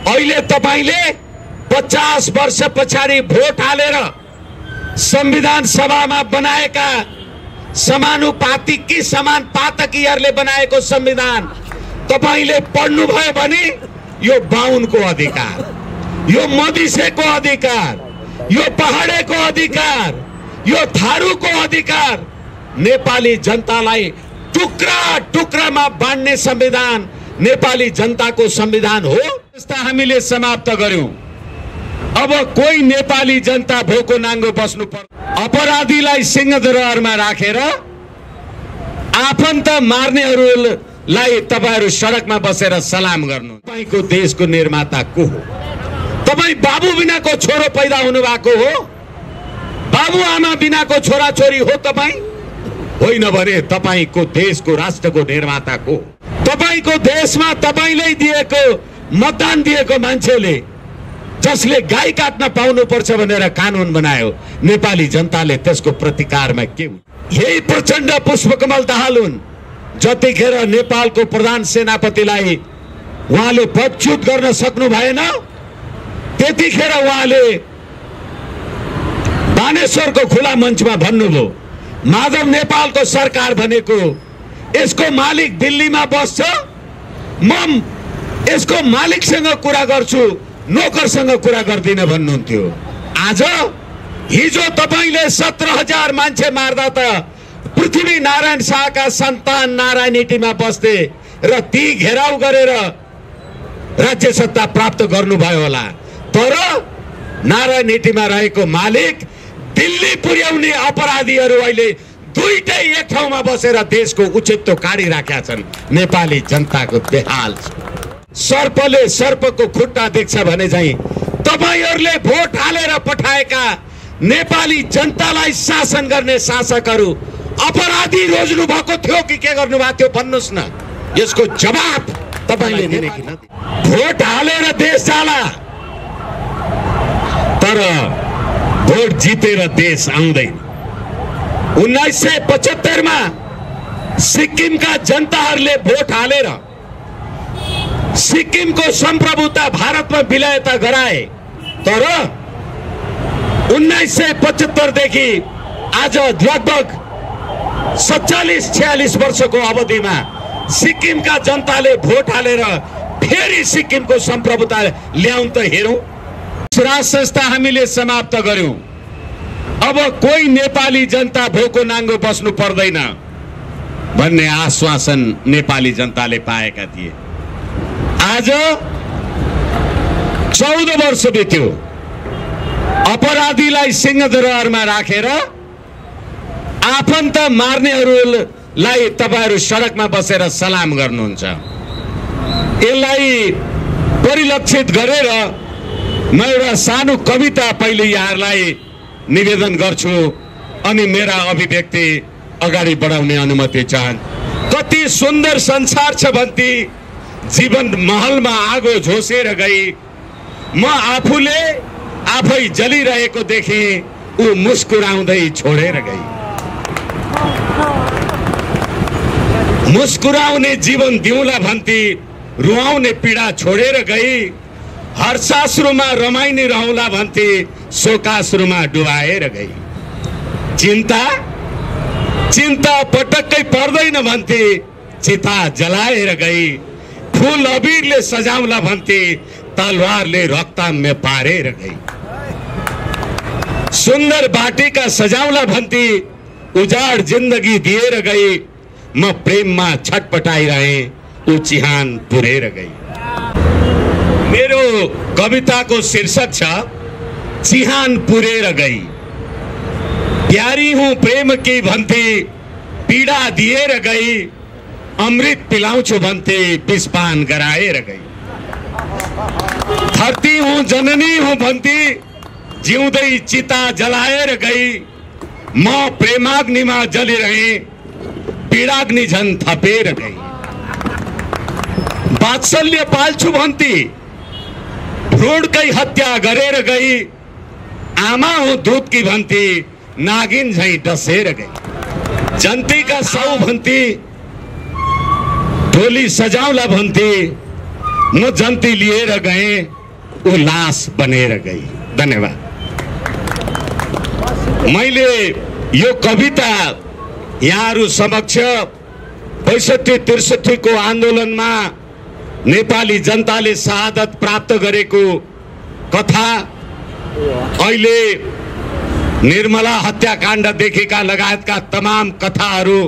अहिले तपाईले 50 वर्ष पछाडि भोट हालेर संविधान सभामा बनाएका समानुपातिक कि समानुपातकीयहरूले बनाएको संविधान तपाईले पढ्नुभयो भने यो बाहुनको अधिकार, यो मधेसीको अधिकार, यो पहाडेको अधिकार, यो थारूको अधिकार नेपाली जनतालाई टुक्रा टुक्रामा बाँड्ने संविधान नेपाली जनताको संविधान हो। यस्ता हामीले समाप्त गर्यौं। अब कोही नेपाली जनता भोको नाङ्गो बस्नु पर्छ। अपराधीलाई सिंहदरबारमा राखेर आफन्त मार्नेहरूलाई तपाईहरु सडकमा बसेर सलाम गर्नु। तपाईको देशको निर्माता को हो? तपाई बाबु बिनाको छोरो पैदा हुनु भएको हो? बाबु आमा बिनाको छोरा छोरी हो तपाई? होइन भने तपाईको देशको राष्ट्रको निर्माता को? तपाईको देशमा तपाईलाई दिएको मतदान दिएको मान्छेले जसले गाई काट्न पाउनु पर्छ भनेर कानून बनायो, नेपाली जनताले त्यसको प्रतिकारमा के हो? यही प्रचण्ड पुष्पकमल दाहाल हुन्। जतिखेर नेपालको प्रधान सेनापतिलाई उहाँले पदच्युत गर्न सक्नु भएन, त्यतिखेर उहाँले बानेश्वरको खुला मञ्चमा भन्नुभयो, माधव नेपालको सरकार भनेको यसको मालिक दिल्लीमा बस्छ, म यसको मालिकसँग कुरा गर्छु, नोकरसँग कुरा गर्दिन भन्नुहुन्थ्यो। आज हिजो तपाईले 17,000 मान्छे मार्दा त पृथ्वी नारायण शाहका सन्तान नारायणहिटीमा बस्थे र ती घेराउ गरेर राज्य सत्ता प्राप्त गर्नुभयो होला। तर नारायणहिटीमा रहेको मालिक दिल्ली पुर्याउने अपराधीहरू अहिले दुईटै एक ठाउँमा बसेर देशको उचितो काटिराखेका छन्। नेपाली जनताको बेहाल छ। सर्पले सर्पको खुट्टा देख्छ भने चाहिँ तपाईहरुले भोट हालेर पठाएका नेपाली जनतालाई शासन गर्ने शासकहरू अपराधी रोज्नु भएको थियो कि के गर्नु भएको थियो भन्नुस् न। यसको जवाब तपाईले दिने कि नदिने? भोट हालेर देश जाला, तर भोट जितेर देश आउँदैन। 1975 मा सिक्किमका जनताहरूले भोट हालेर सिक्किमको सम्प्रभुता भारतमा विलयता गराए। तर 1975 देखि आज लगभग 47-46 वर्षको अवधिमा सिक्किमका जनताले भोट हालेर फेरि सिक्किमको सम्प्रभुता ल्याउन त हेरौं। राज संस्था हामीले समाप्त गर्यौं। अब कोही नेपाली जनता भोको नाङ्गो बस्नु पर्दैन भन्ने आश्वासन नेपाली जनताले पाएका थिए। आज 14 वर्ष बित्यो। अपराधीलाई सिंहदरबारमा राखेर आफन्त मार्नेहरूलाई तपाईहरु सडकमा बसेर सलाम गर्नुहुन्छ। यसलाई परिलक्षित गरेर म एउटा सानो कविता पहिले यहाँहरूलाई निवेदन गर्छु अनि मेरा अभिव्यक्ति अगाडि बढाउने अनुमति चाहन्छु। कति सुन्दर संसार छ भन्ती जीवन महलमा आगो झोसेर गई, म आफूले आफै जलिरहेको देखे, ऊ मुस्कुराउँदै छोडेर गई। मुस्कुराउने जीवन दिउँला भन्ती रुवाउने पीडा छोडेर गई, हर्षाश्रुमा रमाइने रहौला भन्थे शोकाश्रुमा डुबाएर गई। चिन्ता चिन्ता पटक्कै पर्दैन भन्थे चिता जलाएर गई। फूल अबीरले सजाउला भन्थे तलवारले रक्तम्य पारेर गई। सुन्दर बाटिका सजाउला भन्थे उजाड जिन्दगी दिएर गई। म प्रेममा छटपटाइरहे, ऊ चिहान पुरेर गई। मेरो कविताको शीर्षक छ चिहान पुरेर गई। प्यारी हूँ प्रेम की भन्थे पीडा दिएर गई। अमृत पिलाउँछु भन्थे विषपान गराएर गई। धरती हूँ जननी हूँ भन्थे जिउँदै चिता जलाएर गई। म प्रेमाग्निमा जलिरहे, पीडाग्नि झन् थपेर गई। वात्सल्य पाल्छु भन्थे भ्रूणकै हत्या गरेर गई। आमा हो दूध की भन्थे नागिन झैं डसेर गई। जन्तीका सौ भन्थे ढोली सजाउला भन्थे म जन्ती लिएर गएँ, ऊ लास बनेर गई। धन्यवाद। मैले यो कविता यहाँहरू समक्ष 65-63 को आन्दोलनमा नेपाली जनताले शहादत प्राप्त गरेको कथा, अहिले निर्मला हत्याकाण्डदेखिका लगायतका तमाम कथाहरू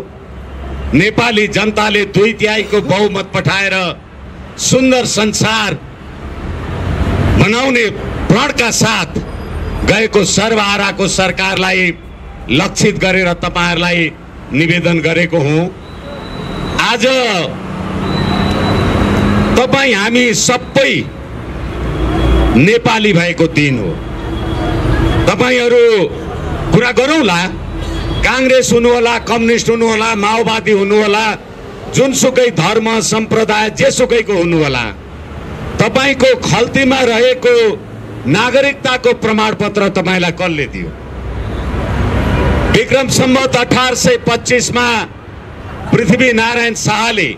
नेपाली जनताले 2/3 को बहुमत पठाएर सुन्दर संसार बनाउने प्रणका साथ गएको सर्वहाराको सरकारलाई लक्षित गरेर तपाईहरुलाई निवेदन गरेको हुँ। आज तपाई हामी सबै नेपाली भएको दिन हो। तपाईहरु कुरा गरौँला, कांग्रेस हुनु होला, कम्युनिस्ट हुनु होला, माओवादी हुनु होला, जुनसुकै धर्म सम्प्रदाय जेसुकैको हुनु होला, तपाईको खल्तीमा रहेको नागरिकताको प्रमाणपत्र तपाईलाई कसले दियो? विक्रम सम्वत 1825 मा पृथ्वीनारायण शाहले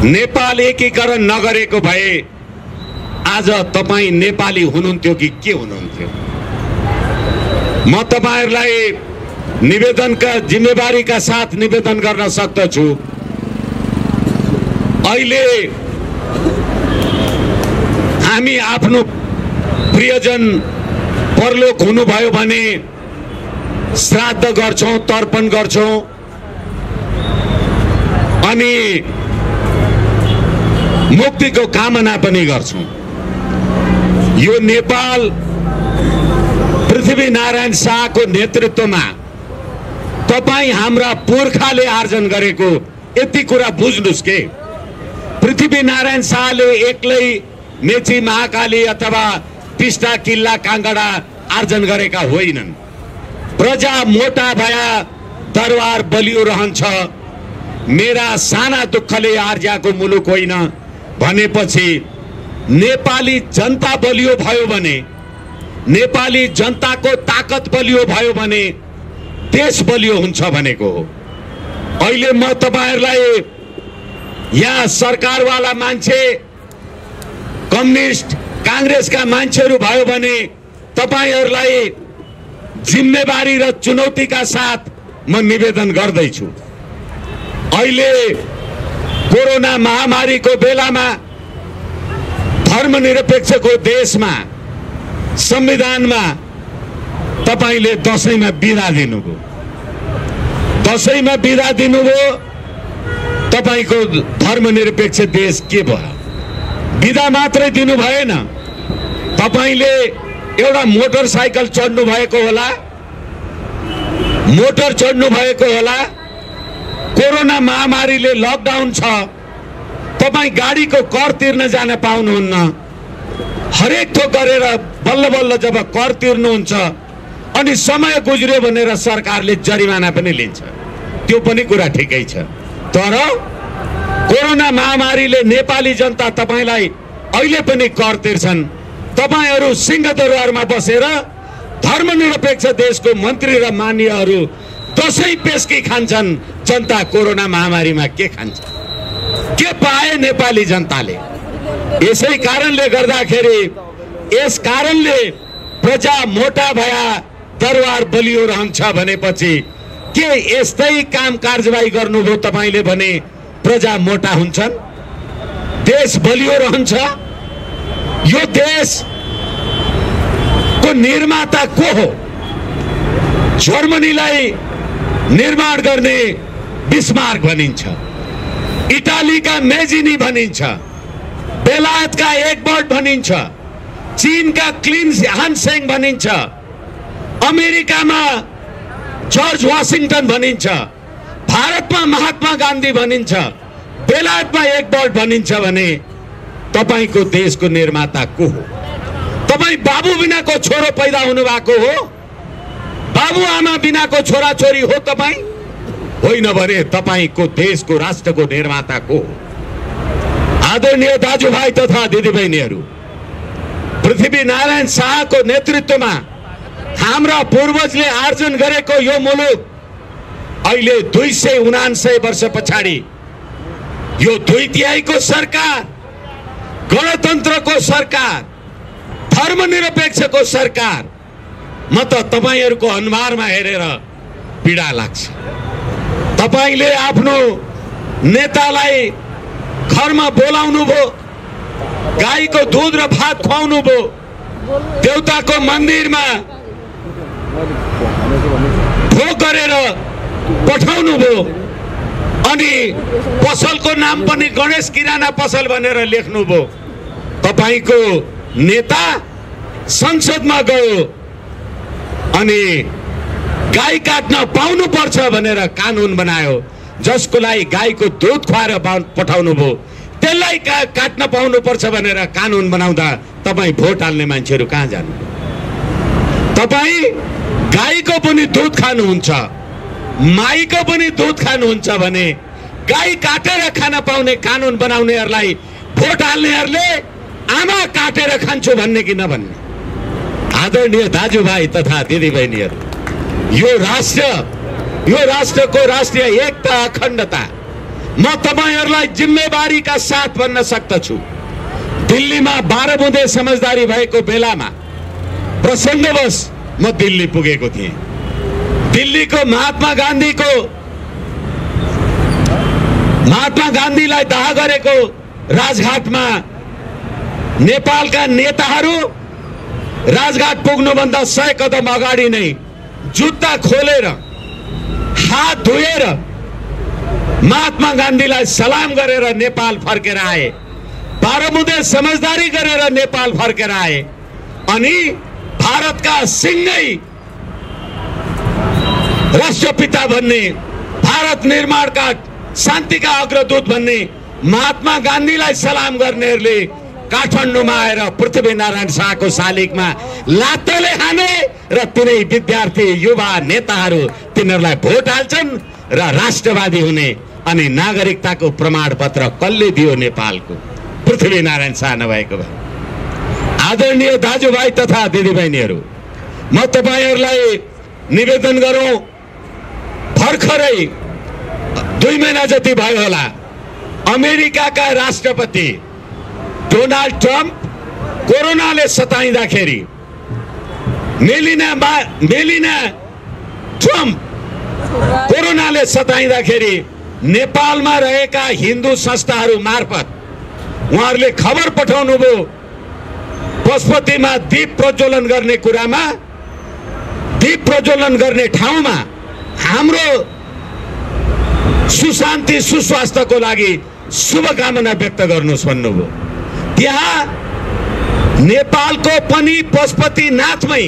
नेपाल एकीकरण नगरेको भए आज तपाई नेपाली हुनुहुन्थ्यो कि के हुनुहुन्थ्यो? म तपाईहरुलाई निवेदनका जिम्मेवारीका साथ निवेदन गर्न सक्दछु। अहिले हामी आफ्नो प्रियजन परलोक हुनुभयो भने श्राद्ध गर्छौं, तर्पण गर्छौं अनि मुक्तिको कामना पनि गर्छौं। यो नेपाल पृथ्वीनारायण शाहको नेतृत्वमा तपाई हाम्रा पुर्खाले आर्जन गरेको, यति कुरा बुझ्नुस् के पृथ्वीनारायण शाहले एक्लै मेची महाकाली अथवा टिस्टा किल्ला काङ्गडा आर्जन गरेका होइनन्। प्रजा मोटा भया दरबार बलियो रहन्छ, मेरा साना दुःखले आर्ज्याको मुलुक होइन भनेपछि नेपाली जनता बलियो भयो भने, नेपाली जनताको ताकत बलियो भयो भने देश बलियो हुन्छ भनेको हो। अहिले म तपाईहरुलाई यहाँ सरकारवाला मान्छे, कम्युनिस्ट कांग्रेसका मान्छेहरू भयो भने तपाईहरुलाई जिम्मेवारी र चुनौतीका साथ म निवेदन गर्दैछु। अहिले कोरोना महामारीको बेलामा धर्मनिरपेक्षको देशमा संविधानमा तपाईले दशैंमा बिदा दिनुभयो। दशैंमा बिदा दिनुभयो, तपाईको धर्मनिरपेक्ष देश के भयो? बिदा मात्रै दिनु भएन, तपाईले एउटा मोटरसाइकल चढ्नु भएको होला, मोटर चढ्नु भएको होला, कोरोना महामारीले लकडाउन छ, तपाई गाडीको कर तिर्न जान पाउनुहुन्न। हरेक थोक गरेर बल्ल बल्ल जब कर तिर्नुहुन्छ अनि समय गुज्रियो भनेर सरकारले जरिमाना पनि लिन्छ, त्यो पनि कुरा ठिकै छ। तर कोरोना महामारीले नेपाली जनता तपाईलाई अहिले पनि कर तिर्छन्। तपाईहरु सिंहदरबारमा बसेर धर्मनिरपेक्ष देशको मन्त्री र मान्यहरू दशैं पेस्की खान्छन्, जनता कोरोना महामारीमा के खान्छ? के पाए नेपाली जनताले? यसै कारणले गर्दाखेरि, यस कारणले प्रजा मोटा भया दरबार बलियो रहन्छ भनेपछि के यस्तै काम कारबाही गर्नुभयो तपाईले भने प्रजा मोटा हुन्छन्, देश बलियो रहन्छ? यो देश को निर्माता को हो? जर्मनीलाई निर्माण गर्ने बिस्मार्क भनिन्छ, इटालीका मेजिनी भनिन्छ, बेलायतका एकबर्ट भनिन्छ, चीनका क्लिन हानसेङ भनिन्छ, अमेरिकामा जर्ज वाशिंगटन भनिन्छ, भारतमा महात्मा गान्धी भनिन्छ, बेलायतमा एकबर्ट भनिन्छ भने तपाईको देशको निर्माता को हो? तपाई बाबु बिनाको छोरो पैदा हुनु भएको हो? बाबु आमा बिनाको छोराछोरी हो तपाई? होइन भने तपाईको देशको राष्ट्रको निर्माता को हो? आदरणीय दाजुभाइ तथा दिदीबहिनीहरू, पृथ्वीनारायण शाहको नेतृत्वमा हाम्रा पूर्वजले आर्जन गरेको यो मुलुक अहिले 279 वर्ष पछाडि यो 2/3 सरकार, गणतन्त्रको सरकार, धर्मनिरपेक्षको सरकार, म त तपाईहरुको अनुहारमा हेरेर पीडा लाग्छ। तपाईले आफ्नो नेतालाई घरमा बोलाउनु भो, गाईको दूध र भात खुवाउनु भो, देउताको मन्दिरमा भोग गरेर पठाउनु भो, अनि पसलको नाम पनि गणेश किराना पसल भनेर लेख्नु भो। तपाईको नेता संसदमा गयो अनि गाई काट्न पाउनु पर्छ भनेर कानुन बनायो, जसको लागि गाईको दूध खुवाएर पठाउनु भो। त्यसलाई काट्न पाउनु पर्छ भनेर कानुन बनाउँदा तपाई भोट हाल्ने मान्छेहरु कहाँ जानु? तपाई गाईको पनि दूध खानुहुन्छ, माईको पनि दूध खानुहुन्छ भने गाई काटेर खान पाउने कानुन बनाउनेहरुलाई भोट हाल्नेहरुले आमा काटेर खान्छु भन्ने कि नभन्ने? आदरणीय दाजुभाइ तथा दिदीबहिनीहरु, यो राष्ट्रको राष्ट्रिय एकता, अखण्डता म तपाईहरुलाई जिम्मेवारीका साथ भन्न सक्दछु। दिल्लीमा 12 बुँदे समझदारी भएको बेलामा प्रसङ्गवश म दिल्ली पुगेको थिएँ। दिल्लीको महात्मा गान्धीलाई दाह गरेको राजघाटमा नेपालका नेताहरू राजघाट पुग्नुभन्दा 100 कदम अगाडि नै जुत्ता खोलेर हात धोएर महात्मा गान्धीलाई सलाम गरेर नेपाल फर्केर आए। 12 बुँदे समझदारी गरेर नेपाल फर्केर आए अनि भारतका सिंहै राष्ट्रपिता भन्ने, भारत निर्माणका शान्तिका अग्रदूत भन्ने महात्मा गान्धीलाई सलाम गर्नेहरूले काठमाडौँमा आएर पृथ्वीनारायण शाहको शालिगमा लात्तले हाने र तिनै विद्यार्थी युवा नेताहरू तिनीहरूलाई भोट हाल्छन् र राष्ट्रवादी हुने अनि नागरिकताको प्रमाणपत्र कसले दियो? नेपालको पृथ्वीनारायण शाह नभएको भए। आदरणीय दाजुभाइ तथा दिदीबहिनीहरू, म तपाईहरुलाई निवेदन गरौँ, भर्खरै 2 महिना जति भयो होला अमेरिकाका राष्ट्रपति डोनाल्ड ट्रम्प कोरोनाले सताइँदाखेरि मेलिना ट्रम्प कोरोनाले सताइँदाखेरि नेपालमा रहेका हिन्दू संस्थाहरू मार्फत उहाँहरूले खबर पठाउनु भयो, पशुपतिमा दीप प्रज्वलन गर्ने कुरामा, दीप प्रज्वलन गर्ने ठाउँमा हाम्रो सुशान्ति सुस्वास्थ्यको लागि शुभकामना व्यक्त गर्नुहोस् भन्नुभयो। त्यहाँ नेपालको पनि पशुपतिनाथमै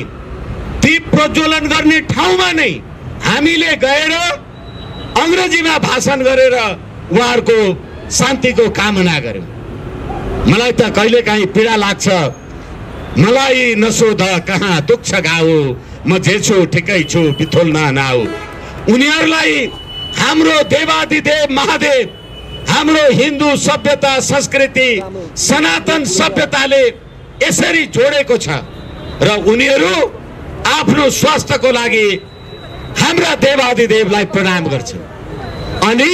दीप प्रज्वलन गर्ने ठाउँमा नै हामीले गएर अंग्रेजीमा भाषण गरेर उहाँहरूको शान्तिको कामना गर्यौं। मलाई त कहिलेकाहीँ पीडा लाग्छ, मलाई नसोध कहाँ दुख्छ घाउ, म जे छु ठिकै छु बिथोल नआऊ। उनीहरूलाई हाम्रो देवादिदेव महादेव, हाम्रो हिन्दू सभ्यता संस्कृति सनातन सभ्यताले यसरी जोडेको छ र उनीहरू आफ्नो स्वास्थ्यको लागि हाम्रा देवादिदेवलाई प्रणाम गर्छन्। अनि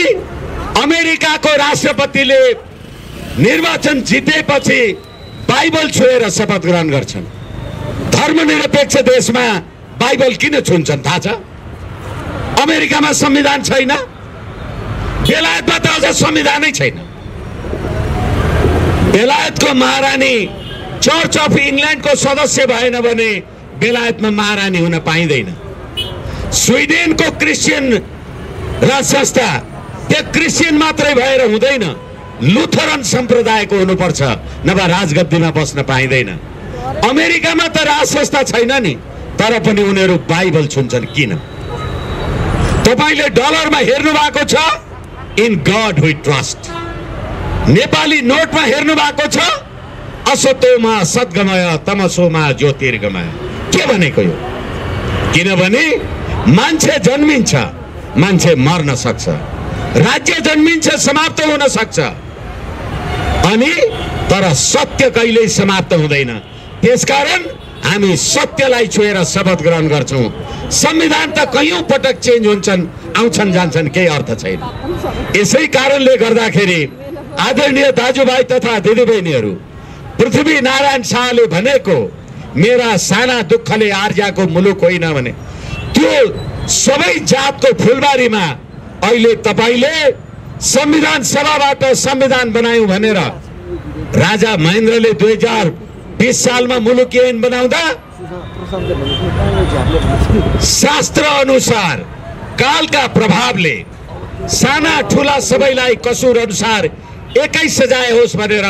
अमेरिकाको राष्ट्रपतिले निर्वाचन जितेपछि बाइबल छोएर शपथ ग्रहण गर्छन्। धर्मनिरपेक्ष देशमा बाइबल किन छुन्छन् थाहा छ? अमेरिकामा संविधान छैन, बेलायतमा त अझ संविधानै छैन। बेलायतको महारानी चर्च अफ इङ्ल्यान्डको सदस्य भएन भने बेलायतमा महारानी हुन पाइँदैन। स्विडेनको क्रिस्चियन राज संस्था त्यो क्रिस्चियन मात्रै भएर हुँदैन, लुथरन सम्प्रदायको हुनुपर्छ, नभए राजगद्दीमा बस्न पाइँदैन। अमेरिकामा त राज संस्था छैन नि, तर पनि उनीहरू बाइबल छुन्छन् किन? तपाईले डलरमा हेर्नु भएको छ, in God we trust. Nepali नोटमा हेर्नु भएको छ, असतोमा सद्गमय तमसोमा ज्योतिर्गमय। के भनेको यो? किनभने मान्छे जन्मिन्छ, मान्छे मर्न सक्छ, राज्य जन्मिन्छ समाप्त हुन सक्छ, अनि तर सत्य कहिल्यै समाप्त हुँदैन। त्यसकारण हामी सत्यलाई छोएर शपथ ग्रहण गर्छौं। संविधान त कयौं पटक चेन्ज हुन्छन्, आउँछन् जान्छन्, केही अर्थ छैन। यसै कारणले गर्दाखेरि आदरणीय दाजुभाइ तथा दिदीबहिनीहरू, पृथ्वीनारायण शाहले भनेको मेरा साना दुःखले आर्जाको मुलुक होइन भने त्यो सबै जातको फुलबारीमा अहिले तपाईले संविधान सभाबाट संविधान बनायौं भनेर राजा महेन्द्रले 2020 सालमा मुलुक ऐन बनाउँदा शास्त्र अनुसार कालका प्रभावले साना ठूला सबैलाई कसुर अनुसार एकै सजाय होस् भनेर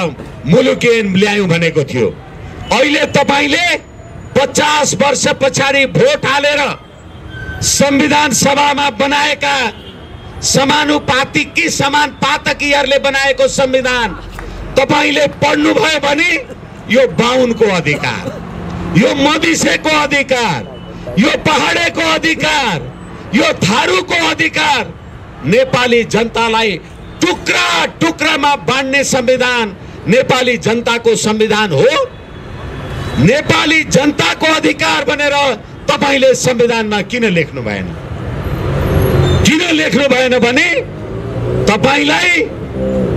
मुलुक ऐन ल्यायौं भनेको थियो। अहिले तपाईले 50 वर्ष पछाडि भोट हालेर संविधान सभामा बनाएका समानुपातिक कि समानुपातकीयहरूले बनाएको संविधान तपाईले पढ्नु भयो भने यो बाहुनको अधिकार, यो मधेसीको अधिकार, यो पहाडेको अधिकार, यो थारूको अधिकार नेपाली जनतालाई टुक्रा टुक्रामा बाँड्ने संविधान नेपाली जनताको संविधान हो। नेपाली जनताको अधिकार भनेर तपाईले संविधानमा किन लेख्नु भएन? किन लेख्नु भएन भने तपाईलाई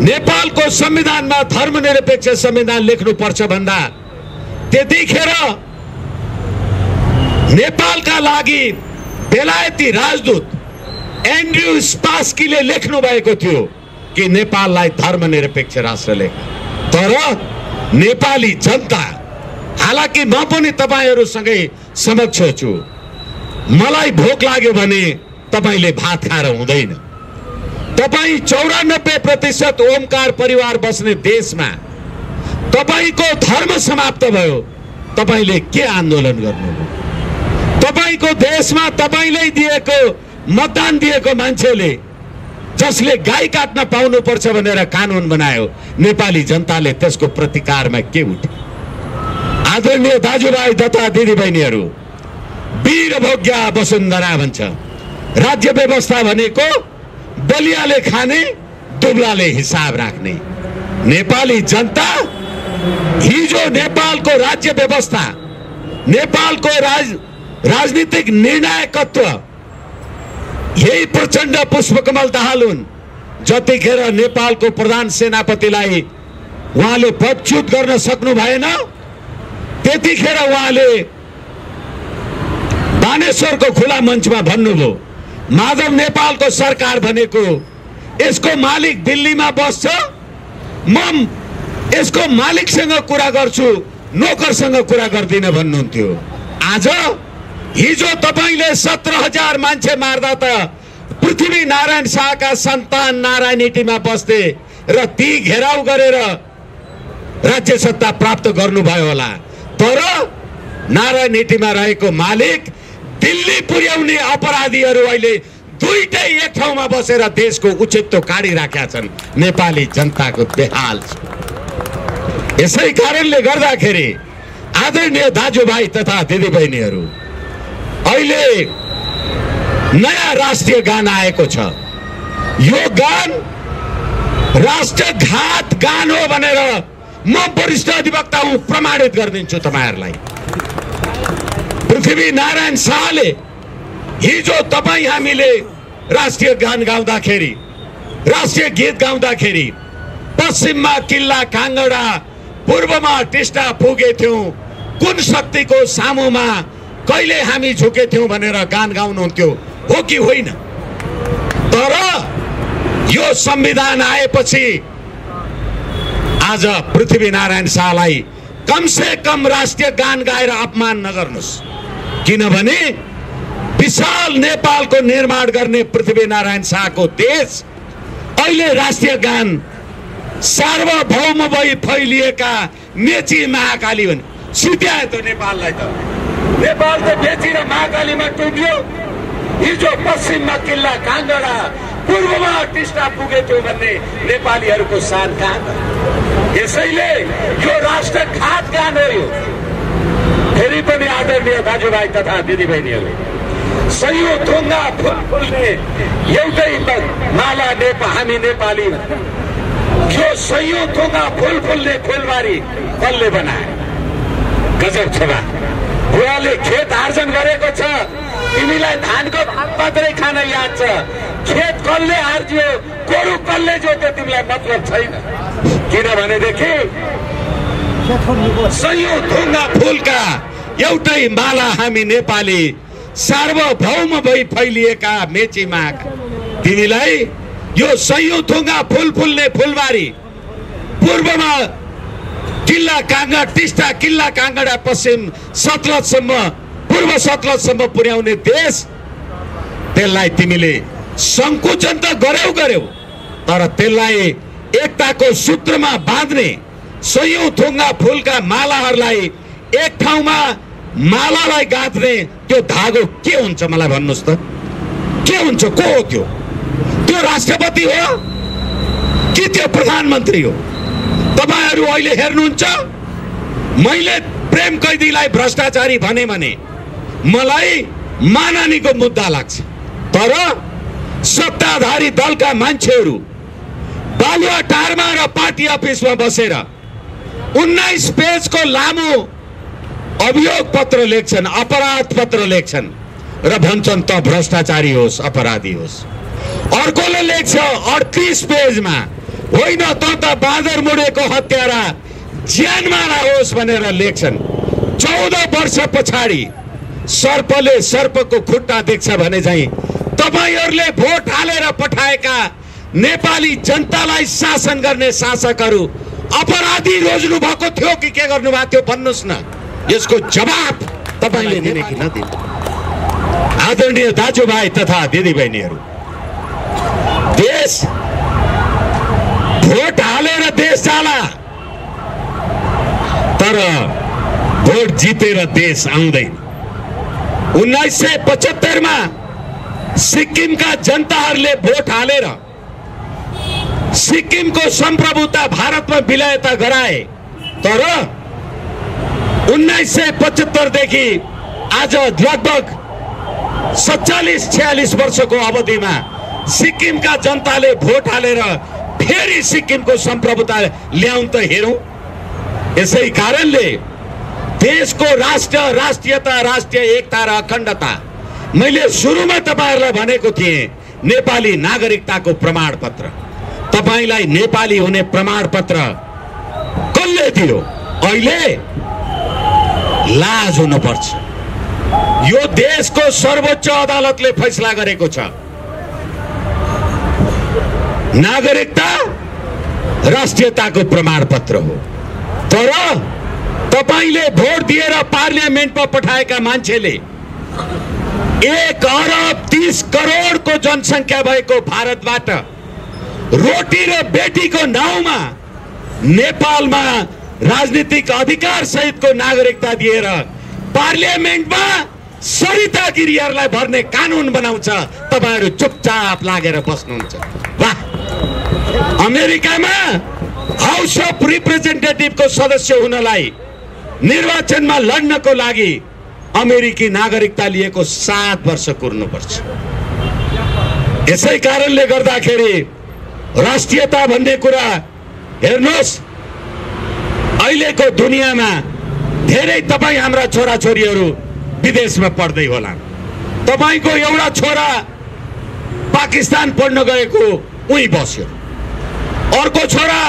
नेपालको संविधानमा धर्मनिरपेक्ष संविधान लेख्नु पर्छ भन्दा त्यतिखेर नेपालका लागि बेलायती राजदूत एन्ड्रयू स्पास्कीले लेख्नु भएको थियो कि नेपाललाई धर्मनिरपेक्ष राष्ट्र लेख। तर नेपाली जनता, हालाकि म पनि तपाईहरुसँगै समक्ष छु, मलाई भोक लाग्यो भने तपाईले भात खाएर हुँदैन। तपाई 94% ओमकार परिवार बस्ने देशमा तपाईको धर्म समाप्त भयो, तपाईले के आन्दोलन गर्नुभयो? तपाईको देशमा तपाईले दिएको मतदान दिएको मान्छेले जसले गाई काट्न पाउनु पर्छ भनेर कानुन बनायो, नेपाली जनताले त्यसको प्रतिकारमा के उठ्यो? आदरणीय दाजुभाइ तथा दिदीबहिनीहरू, वीरभोग्य वसुन्धरा भन्छ। राज्य व्यवस्था भनेको बलियाले खाने, दुब्लाले हिसाब राख्ने। नेपाली जनता हिजो नेपालको राज्य व्यवस्था, नेपालको राजनीतिक निर्णायकत्व यही प्रचण्ड पुष्पकमल दाहाल हुन्। जतिखेर नेपालको प्रधान सेनापतिलाई उहाँले पदच्युत गर्न सक्नु भएन, त्यतिखेर उहाँले बानेश्वरको खुला मञ्चमा भन्नुभयो, माधव नेपालको सरकार भनेको यसको मालिक दिल्लीमा बस्छ, म यसको मालिकसँग कुरा गर्छु, नोकरसँग कुरा गर्दिन भन्नुहुन्थ्यो। आज हिजो तपाईले 17,000 मान्छे मार्दा त पृथ्वीनारायण शाहका सन्तान नारायणहिटीमा बस्थे र ती घेराउ गरेर राज्य सत्ता प्राप्त गर्नुभयो होला। तर नारायणहिटीमा रहेको मालिक दिल्ली पुर्याउने अपराधीहरू अहिले दुईटै एक ठाउँमा बसेर देशको उचितो काटिराखेका छन्। नेपाली जनताको बेहाल छ। यसै कारणले गर्दाखेरि आदरणीय दाजुभाइ तथा दिदीबहिनीहरू, अहिले नयाँ राष्ट्रिय गान आएको छ। यो गान राष्ट्रघात गान हो भनेर म वरिष्ठ अधिवक्ता हुँ, प्रमाणित गरिदिन्छु तपाईहरुलाई। पृथ्वीनारायण शाहले हिजो तपाई हामीले राष्ट्रिय गान गाउँदाखेरि, राष्ट्रिय गीत गाउँदाखेरि पश्चिममा किल्ला काङ्गडा, पूर्वमा टिस्टा पुगेथ्यौं, कुन शक्तिको सामुमा कहिले हामी झुकेथ्यौं भनेर गान गाउनुहुन्थ्यो, हो कि होइन? तर यो संविधान आएपछि आज पृथ्वीनारायण शाहलाई कम से कम राष्ट्रिय गान गाएर अपमान नगर्नुस्, किनभने विशाल नेपालको निर्माण गर्ने पृथ्वीनारायण शाहको देश अहिले राष्ट्रिय गान सार्वभौम भई फैलिएका मेची महाकाली भने सुत्यायो त नेपाललाई। त नेपाल त बेचेर महाकालीमा टुट्यो। हिजो पश्चिममा किल्ला काङ्गडा, पूर्वमा टिस्टा पुगेथ्यो भन्ने नेपालीहरूको शान कहाँ त? यसैले यो राष्ट्रघात गान हो। यो फेरि पनि आदरणीय दाजुभाइ तथा दिदीबहिनीहरू, सयौं थुङ्गा फुल्ने एउटै माला हामी नेपाली। यो सयौं थुङ्गा फुल फुल्ने फुलबारी कसले बनाए? गजब छ बा। बुवाले खेत आर्जन गरेको छ, तिमीलाई धानको भात मात्रै खान याद छ। खेत कसले आर्जियो, गोरु कसले जोत्यो, तिमीलाई मतलब छैन। किनभनेदेखि सयौं थुङ्गा फुलका एउटै माला हामी नेपाली सार्वभौम भई फैलिएका मेची माग। तिमीलाई यो सयौं थुङ्गा फुल फुल्ने फुलबारी, पूर्वमा किल्ला काँगडा, टिस्टा किल्ला काँगडा, पश्चिम सतलजसम्म, पूर्व सतलजसम्म पुर्याउने देश, त्यसलाई तिमीले संकुचन त गर्यौ, तर त्यसलाई एकताको सूत्रमा बाँध्ने, सयौं थुङ्गा फुलका मालाहरूलाई एक ठाउँमा मालालाई गाँथ्ने त्यो धागो के हुन्छ मलाई भन्नुस् त? के हुन्छ? को हो त्यो? त्यो राष्ट्रपति हो कि त्यो प्रधानमन्त्री हो? तपाईहरु अहिले हेर्नुहुन्छ, मैले प्रेम कैदीलाई भ्रष्टाचारी भने मलाई माननीको मुद्दा लाग्छ, तर सत्ताधारी दलका मान्छेहरू बालुवाटारमा र पार्टी अफिसमा बसेर 19 पेजको लामो अभियोग पत्र लेख्छन्, अपराध पत्र लेख्छन् र भन्छन् त भ्रष्टाचारी होस्, अपराधी होस्। अर्कोले लेख्छ 38 पेजमा, होइन त बाँदर मुडेको हत्यारा, ज्यानमारा होस् भनेर लेख्छन्। 14 वर्ष पछाडि सर्पले सर्पको खुट्टा देख्छ भने चाहिँ तपाईहरुले भोट हालेर पठाएका नेपाली जनतालाई शासन गर्ने शासकहरू अपराधी रोज्नु भएको थियो कि के गर्नु भएको थियो भन्नुस् न। यसको जवाब तपाईले दिने कि नदिने? आदरणीय दाजुभाइ तथा दिदीबहिनीहरू, देश भोट हालेर देश जाला, तर भोट जितेर देश आउँदैन। 1975 मा सिक्किमका जनताहरूले भोट हालेर सिक्किमको संप्रभुता भारतमा विलयता गराए, तर 1975 देखि आज लगभग 47-46 वर्षको अवधिमा सिक्किमका जनताले भोट हालेर फेरि सिक्किमको संप्रभुता ल्याउन त हेरौं। यसै कारणले देशको राष्ट्रियता, राष्ट्रिय एकता र अखण्डता, मैले सुरुमा तपाईहरुलाई भनेको थिएँ, नेपाली नागरिकताको प्रमाणपत्र, तपाईलाई नेपाली हुने प्रमाणपत्र कसले दियो? अहिले लाज हुनुपर्छ। यो देशको सर्वोच्च अदालतले फैसला गरेको छ, नागरिकता राष्ट्रियताको प्रमाणपत्र हो। तर तपाईले भोट दिएर पार्लियामेन्टमा पठाएका मान्छेले 1 अरब 30 करोडको जनसंख्या भएको भारतबाट रोटी र बेटीको नाउँमा नेपालमा राजनीतिक अधिकार सहितको नागरिकता दिएर पार्लियामेन्टमा सरितागिरीहरूलाई भर्ने कानुन बनाउँछ, तपाईहरु चुपचाप लागेर बस्नुहुन्छ। वाह! अमेरिकामा हाउस अफ रिप्रेजेन्टेटिभको सदस्य हुनलाई निर्वाचनमा लड्नको लागि अमेरिकी नागरिकता लिएको 7 वर्ष कुर्नुपर्छ। यसै कारणले गर्दाखेरि राष्ट्रियता भन्ने कुरा हेर्नुहोस्, अहिलेको दुनियाँमा धेरै तपाई हाम्रा छोराछोरीहरू विदेशमा पढ्दै होला। तपाईको एउटा छोरा पाकिस्तान पढ्न गएको उही बस्यो, अर्को छोरा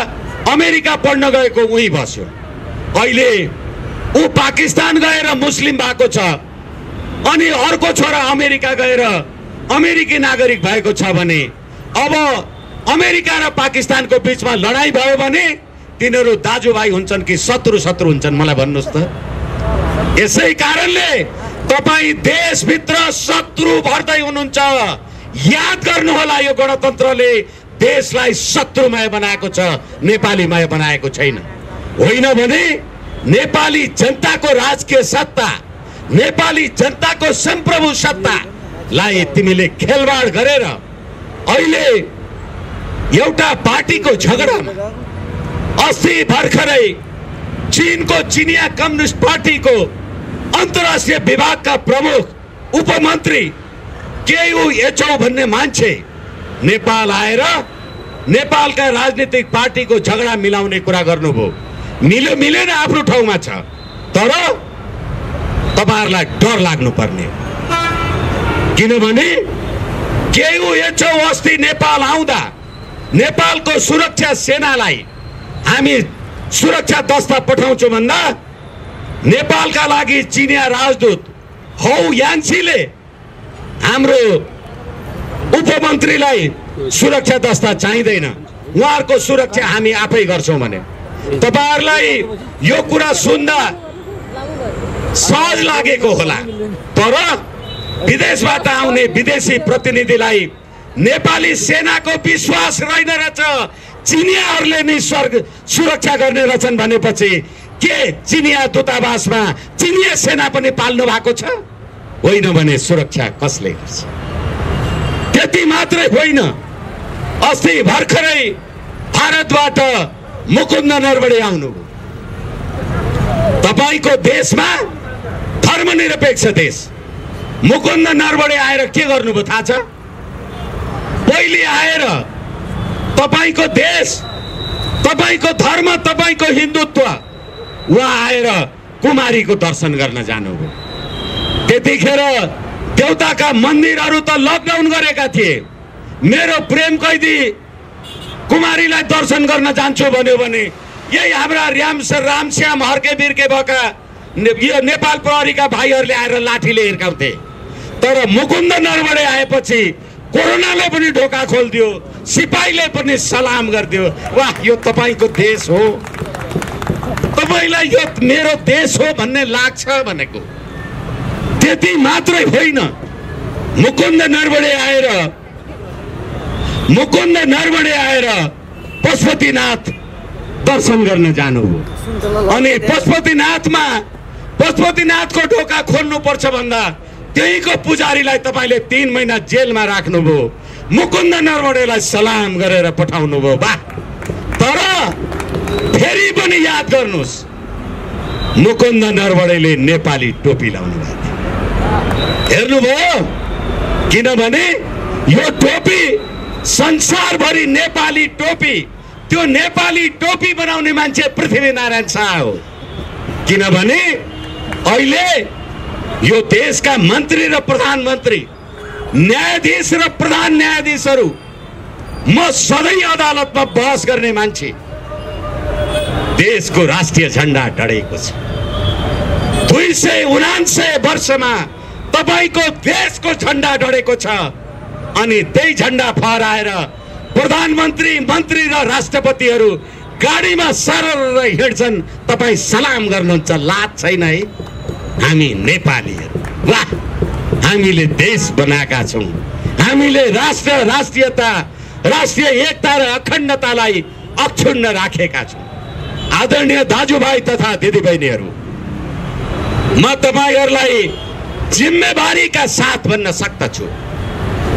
अमेरिका पढ्न गएको उही बस्यो। अहिले ऊ पाकिस्तान गएर मुस्लिम भएको छ, अनि अर्को छोरा अमेरिका गएर अमेरिकी नागरिक भएको छ भने अब अमेरिका र पाकिस्तानको बीचमा लडाई भयो भने तिनीहरू दाजुभाइ हुन्छन् कि शत्रु हुन्छन्? मलाई भन्नुस् त। यसै कारणले तपाई देशभित्र शत्रु भर्दै हुनुहुन्छ। याद गर्नुहोला, यो गणतन्त्रले देशलाई शत्रुमय बनाएको छ, नेपालीमय बनाएको छैन। होइन भने नेपाली जनताको राजकीय सत्ता, नेपाली जनताको संप्रभु सत्तालाई तिमीले खेलवाड गरेर अहिले एउटा पार्टीको झगडामा, अस्ति भर्खरै चीनको चिनिया कम्युनिस्ट पार्टीको अन्तर्राष्ट्रिय विभागका प्रमुख उपमन्त्री केयू एचौ भन्ने मान्छे नेपाल आएर नेपालका राजनीतिक पार्टीको झगडा मिलाउने कुरा गर्नुभयो। मिलेन आफ्नो ठाउँमा छ, तर तपाईहरुलाई डर लाग्नु पर्ने, किनभने केयू एचौ अस्ति नेपाल आउँदा नेपालको सुरक्षा सेनालाई हामी सुरक्षा दस्ता पठाउँछौँ भन्दा नेपालका लागि चिनिया राजदूत हौ याङ्सीले हाम्रो उपमन्त्रीलाई सुरक्षा दस्ता चाहिँदैन, उहाँहरूको सुरक्षा हामी आफै गर्छौँ भने तपाईहरुलाई यो कुरा सुन्दा सहज लागेको होला, तर विदेशबाट आउने विदेशी प्रतिनिधिलाई नेपाली सेनाको विश्वास रहेन रहेछ, चिनियाहरूले नै सुरक्षा गर्ने रहेछन् भनेपछि के चिनिया दूतावासमा चिनिया सेना पनि पाल्नु भएको छ? होइन भने सुरक्षा कसले गर्छ? त्यति मात्रै होइन, अस्ति भर्खरै भारतबाट मुकुन्द नरवणे आउनुभयो। तपाईको देशमा धर्मनिरपेक्ष देश मुकुन्द नरवणे आएर के गर्नुभयो थाहा छ? पहिले आएर तपाईको देश, तपाईको धर्म, तपाईको हिन्दुत्व, उहाँ आएर कुमारीको दर्शन गर्न जानुभयो। त्यतिखेर देउताका मन्दिरहरू त लकडाउन गरेका थिए। मेरो प्रेम कैदी कुमारीलाई दर्शन गर्न जान्छु भन्यो भने यही हाम्रा रामश्याम हर्के बिर्के भएका यो नेपाल प्रहरीका भाइहरूले आएर लाठीले हिर्काउँथे। तर मुकुन्द नरवणे आएपछि कोरोनाले पनि ढोका खोलिदियो, सिपाहीले पनि सलाम गरिदियो। वाह, यो तपाईको देश हो, तपाईलाई यो मेरो देश हो भन्ने लाग्छ भनेको। त्यति मात्रै होइन, मुकुन्द नरवणे आएर पशुपतिनाथ दर्शन गर्न जानुभयो। अनि पशुपतिनाथको ढोका खोल्नु पर्छ भन्दा त्यहीको पुजारीलाई तपाईले 3 महिना जेलमा राख्नुभयो, मुकुन्द नरवणेलाई सलाम गरेर पठाउनु भयो। वाह, तर फेरि पनि याद गर्नुस्, मुकुन्द नरवणेले नेपाली टोपी लाउनु भएको थियो। हेर्नुभयो? किनभने यो टोपी संसारभरि नेपाली टोपी, त्यो नेपाली टोपी बनाउने मान्छे पृथ्वीनारायण शाह हो। किनभने अहिले यो देशका मन्त्री र प्रधानमन्त्री, न्यायाधीश र प्रधान न्यायाधीशहरू म सधैँ अदालतमा बहस गर्ने मान्छे, देशको राष्ट्रिय झण्डा डढेको छ। 279 वर्षमा तपाईको देशको झण्डा डढेको छ। अनि त्यही झण्डा फहराएर प्रधानमन्त्री, मन्त्री र राष्ट्रपतिहरू गाडीमा सरर हिँड्छन्, तपाई सलाम गर्नुहुन्छ। लाज छैन है? हामी नेपालीहरू, वाह, हामीले देश बनाएका छौँ, हामीले राष्ट्रियता, राष्ट्रिय एकता र अखण्डतालाई अक्षुण्ण राखेका छौँ। आदरणीय दाजुभाइ तथा दिदीबहिनीहरू, म तपाईहरुलाई जिम्मेवारीका साथ भन्न सक्दछु,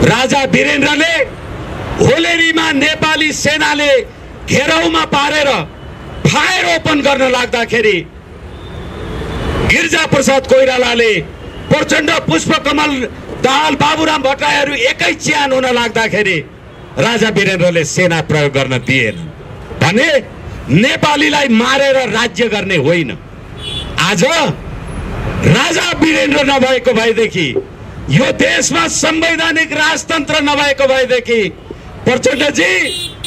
राजा वीरेन्द्रले होलेरीमा नेपाली सेनाले घेराउमा पारेर फायर ओपन गर्न लाग्दाखेरि गिरिजा प्रसाद कोइरालाले, प्रचण्ड, पुष्पकमल दाहाल, बाबुराम भट्टराईहरू एकै च्यान हुन लाग्दाखेरि राजा वीरेन्द्रले सेना प्रयोग गर्न दिएन भने नेपालीलाई मारेर राज्य गर्ने होइन। आज राजा वीरेन्द्र नभएको भएदेखि, यो देशमा संवैधानिक राजतन्त्र नभएको भएदेखि प्रचण्डजी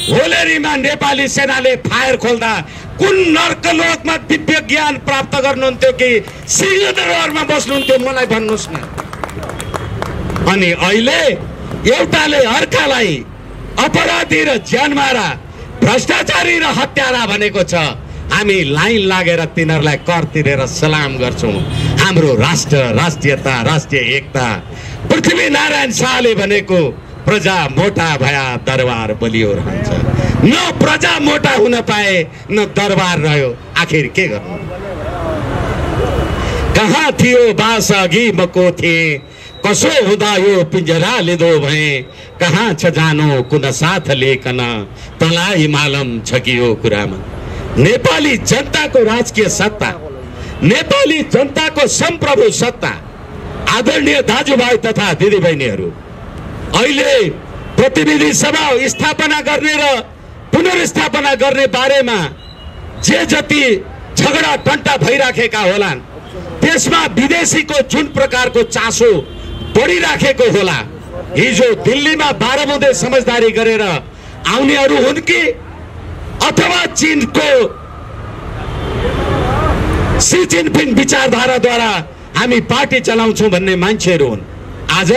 होलेरीमा नेपाली सेनाले फायर खोल्दा कुन नर्कलोकमा दिव्य ज्ञान प्राप्त गर्नुहुन्थ्यो कि सिंहदरबारमा बस्नुहुन्थ्यो? मलाई भन्नुहोस् न। अनि अहिले एउटाले अर्कालाई अपराधी र ज्यानमारा, भ्रष्टाचारी र हत्यारा भनेको छ। हामी लाइन लागेर तिनीहरूलाई कर तिरेर सलाम गर्छौँ। हाम्रो राष्ट्र, राष्ट्रियता, राष्ट्रिय एकता। पृथ्वीनारायण शाहले भनेको प्रजा मोटा भया दरबार बलियो रहन्छ। न प्रजा मोटा हुन पाए, न दरबार रह्यो। आखिर के गर्नु? कहाँ थियो बास अघि मको थिए, कसो हुँदा यो पिंजरा लिदो भए, कहाँ छ जानो कुन साथ लेकन, तलाई मालम छकियो कुरामा। नेपाली जनताको राजकीय सत्ता, नेपाली जनताको संप्रभु सत्ता, आदरणीय दाजुभाइ तथा दिदीबहिनीहरू, अहिले प्रतिनिधि सभा स्थापना गर्ने र पुनर्स्थापना गर्ने बारेमा जे जति झगडा टन्टा भइराखेका होलान्, त्यसमा विदेशीको जुन प्रकारको चासो बढिराखेको होला। हिजो दिल्लीमा 12 बुँदे समझदारी गरेर आउनेहरू हुन् कि अथवा चीनको सी जिनपिङ विचारधाराद्वारा हामी पार्टी चलाउँछौँ भन्ने मान्छेहरू हुन्। आज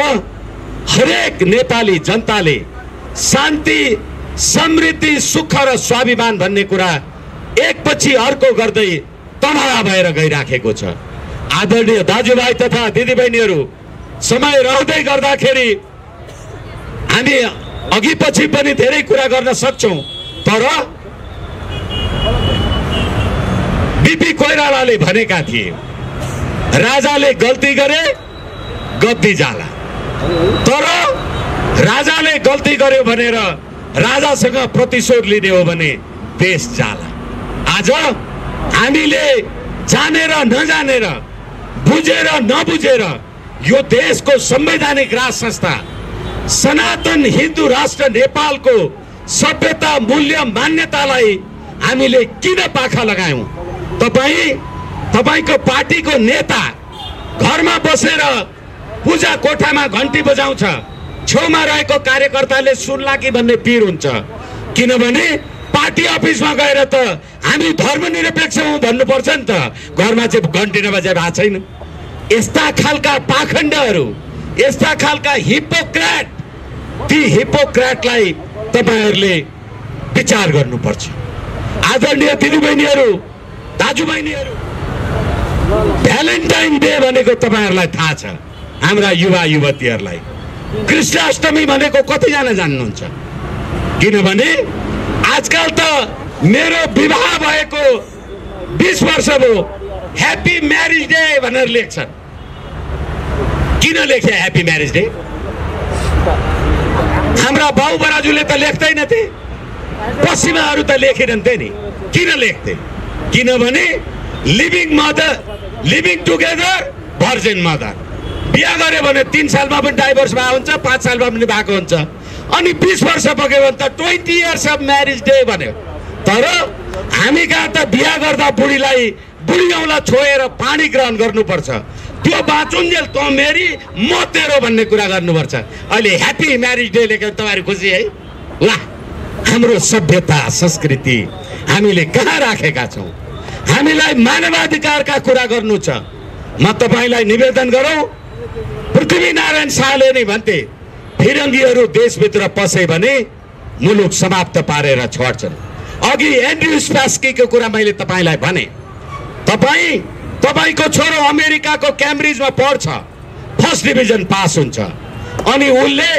हरेक नेपाली जनताले शान्ति, समृद्धि, सुख र स्वाभिमान भन्ने कुरा एकपछि अर्को गर्दै तनाव भएर गइराखेको छ। आदरणीय दाजुभाइ तथा दिदीबहिनीहरू, समय रहँदै गर्दाखेरि हामी अघि पछि पनि धेरै कुरा गर्न सक्छौं, तर बीपी कोइरालाले भनेका थिए, राजाले गल्ती गरे गद्दी जाला, तर राजाले गल्ती गर्यो भनेर राजासँग प्रतिशोध लिने हो भने देश जाला। आज हामीले जानेर नजानेर, बुझेर नबुझेर यो देशको संवैधानिक राज संस्था सनातन हिन्दू राष्ट्र नेपालको सभ्यता, मूल्य, मान्यतालाई हामीले किन पाखा लगायौं? तपाईको पार्टीको नेता घरमा बसेर पूजा कोठामा घण्टी बजाउँछ, छेउमा रहेको कार्यकर्ताले सुन्ला कि भन्ने पीर हुन्छ। किनभने पार्टी अफिसमा गएर त हामी धर्मनिरपेक्ष हौं भन्नुपर्छ नि त, घरमा चाहिँ घण्टी नबजाए भएको छैन। यस्ता खालका पाखण्डहरू, यस्ता खालका हिपोक्रेट, ती हिपोक्रेटलाई तपाईहरुले विचार गर्नुपर्छ। आदरणीय दिदीबहिनीहरू, दाजुबहिनीहरू, भ्यालेन्टाइन डे भनेको तपाईहरुलाई थाहा छ, हाम्रा युवा युवतीहरूलाई। कृष्णाष्टमी भनेको कतिजना जान्नुहुन्छ? किनभने आजकल त मेरो विवाह भएको 20 वर्ष भयो, ह्याप्पी म्यारिज डे भनेर लेख्छन्। किन लेखे ह्याप्पी म्यारिज डे? हाम्रा बाउ बराजुले त लेख्दैनथे, पश्चिमाहरू त लेखिरहन्थे नि। किन लेख्थे? किनभने लिभिङ टुगेदर भर्जिन मदर, बिहा गरे भने 3 सालमा पनि डाइभोर्स भएको हुन्छ, 5 सालमा पनि भएको हुन्छ, अनि 20 वर्ष पुग्यो भने त 20 इयर्स अफ म्यारिज डे भन्यो। तर हामी कहाँ त बिहा गर्दा बुढीलाई बुढीऔँलाई छोएर पानी ग्रहण गर्नुपर्छ, त्यो बाँचुन्जेल तँ मेरी म तेरो भन्ने कुरा गर्नुपर्छ। अहिले ह्याप्पी म्यारिज डे लेखेर तपाईहरु खुसी है? वाह, हाम्रो सभ्यता संस्कृति हामीले कहाँ राखेका छौं? हामीलाई मानवाधिकारका कुरा गर्नु छ। म तपाईलाई निवेदन गरौँ, पृथ्वीनारायण शाहले नै भन्थे, फिरङ्गीहरू देशभित्र पसे भने मुलुक समाप्त पारेर छोड्छन्। अघि एन्ड्रयू स्पास्कीको कुरा मैले तपाईलाई भने, तपाईको छोरो अमेरिकाको क्याम्ब्रिजमा पढ्छ, फर्स्ट डिभिजन पास हुन्छ, अनि उसले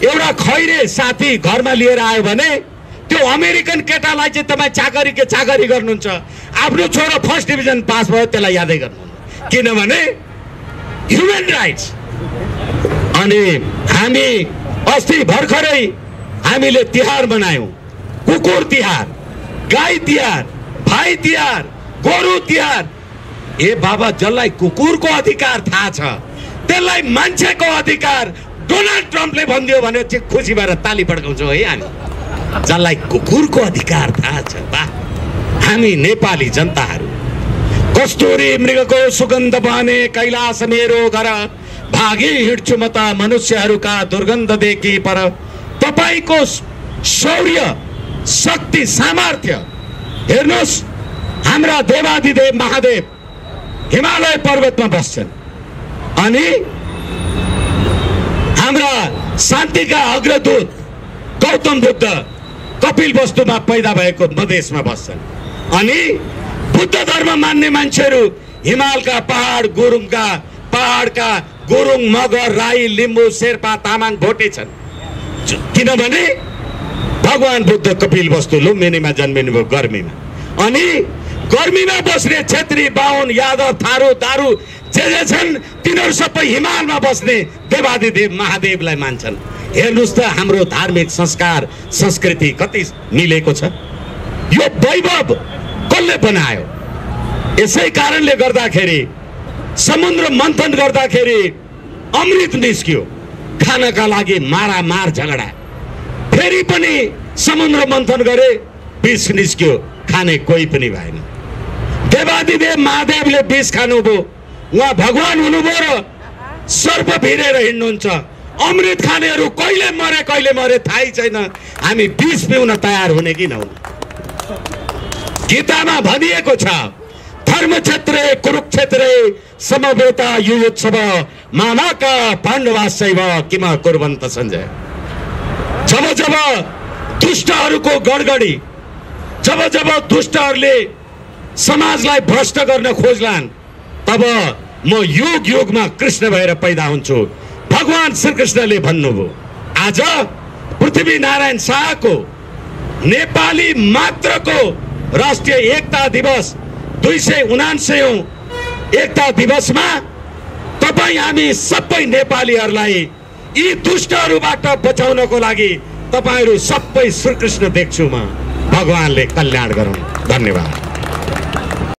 एउटा खैरे साथी घरमा लिएर आयो भने त्यो अमेरिकन केटालाई चाहिँ तपाई चाकरी गर्नुहुन्छ। आफ्नो छोरो फर्स्ट डिभिजन पास भयो त्यसलाई यादै गर्नु, किनभने ह्युमन राइट्स। अनि हामी अस्ति भर्खरै हामीले तिहार मनायौं, कुकुर तिहार, गाई तिहार, भाइ तिहार, गोरु तिहार। ए बाबा, जसलाई कुकुरको अधिकार थाहा छ त्यसलाई मान्छेको अधिकार डोनाल्ड ट्रम्पले भनिदियो भने चाहिँ खुसी भएर ताली पड्काउँछौँ है हामी। जसलाई कुकुरको अधिकार थाहा छ, वाह, हामी नेपाली जनताहरू। कस्तुरी मृगको सुगन्ध बहने कैलाश मेरो घर, भागी हिँड्छु म त मनुष्यहरूका दुर्गन्ध देखि पर। तपाईको शौर्य, शक्ति, सामर्थ्य हेर्नुहोस्। हाम्रा देवादिदेव महादेव हिमालय पर्वतमा बस्छन्, अनि हाम्रा शान्तिका अग्रदूत गौतम बुद्ध कपिल वस्तुमा पैदा भएको मधेसमा बस्छन्, अनि बुद्ध धर्म मान्ने मान्छेहरू हिमालका पहाडका गुरुङ, मगर, राई, लिम्बू, शेर्पा, तामाङ, भोटे छन्। किनभने भगवान बुद्ध कपिल वस्तु लुम्बिनीमा जन्मिनु भयो, गर्मीमा। अनि गर्मीमा बस्ने छेत्री, बाहुन, यादव, थारू, दारू जे छन् तिनीहरू सबै हिमालमा बस्ने देवादिदेव महादेवलाई मान्छन्। हेर्नुस् त हाम्रो धार्मिक संस्कार संस्कृति कति मिलेको छ। यो वैभव कसले बनायो? यसै कारणले गर्दाखेरि समुद्र मन्थन गर्दाखेरि अमृत निस्क्यो, खानका लागि मारामार झगडा। फेरि पनि समुद्र मन्थन गरे, विष निस्क्यो, खाने कोही पनि भएन। देवादिदेव महादेवले विष खानुभयो, उहाँ भगवान हुनुभयो र सर्प भिरेर हिँड्नुहुन्छ। अमृत खानेहरू कहिले मरे थाहै छैन। हामी विष पिउन तयार हुने कि नहुने? गीतामा भनिएको छ, धर्मक्षेत्रे कुरुक्षेत्रे समवेता युयोत्सव मामाका पाण्डवाश्चैव किम कुर्वन्त सञ्जय। जब जब दुष्टहरूको गडगडी, जब जब दुष्टहरूले समाजलाई भ्रष्ट गर्न खोज्लान्, तब म युग युगमा कृष्ण भएर पैदा हुन्छु, भगवान श्रीकृष्णले भन्नुभयो। आज पृथ्वीनारायण शाहको नेपाली मात्रको राष्ट्रिय एकता दिवस 279औं एकता दिवसमा तपाईं हामी सबै नेपालीहरूलाई यी दुष्टहरूबाट बचाउनको लागि तपाईहरू सबै श्रीकृष्ण देख्छु म। भगवानले कल्याण गरून्। धन्यवाद।